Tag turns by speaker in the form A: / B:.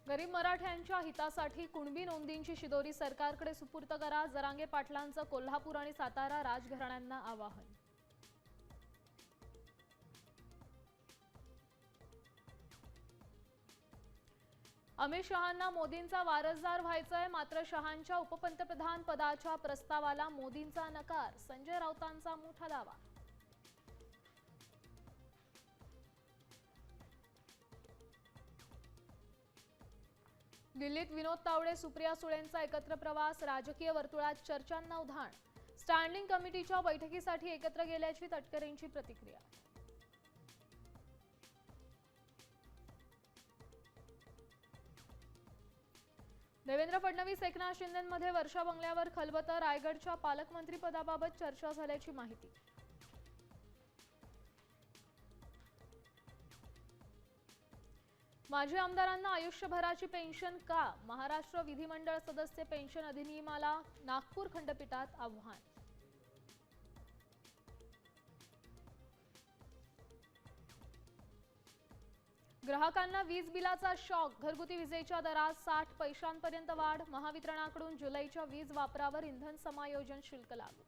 A: गरीब मराठ्यांच्या हितासाठी कुणबी नोंदींची शिदोरी सरकारकडे सुपूर्द करा. जरांगे पाटलांचं कोल्हापूर आणि सातारा राजघराण्यांना आवाहन. अमित शहांना मोदींचा वारसदार व्हायचंय, मात्र शहांच्या उपपंतप्रधान पदाच्या प्रस्तावाला मोदींचा नकार. संजय राऊतांचा मोठा दावा. दिल्लीत विनोद तावडे सुप्रिया सुळेंचा एकत्र प्रवास. राजकीय वर्तुळात चर्चांना उधाण. स्टँडिंग कमिटीच्या बैठकीसाठी एकत्र गेल्याची तटकरेंची प्रतिक्रिया. देवेंद्र फडणवीस एकनाथ शिंदेंमध्ये वर्षा बंगल्यावर खलबत. रायगडच्या पालकमंत्रीपदाबाबत चर्चा झाल्याची माहिती. माजी आमदारांना आयुष्यभराची पेन्शन का? महाराष्ट्र विधिमंडळ सदस्य पेन्शन अधिनियमाला नागपूर खंडपीठात आव्हान. ग्राहकांना वीज बिलाचा शॉक. घरगुती विजेच्या दरात 60 पैशांपर्यंत वाढ. महावितरणाकडून जुलैच्या वीज वापरावर इंधन समायोजन शुल्क लागू.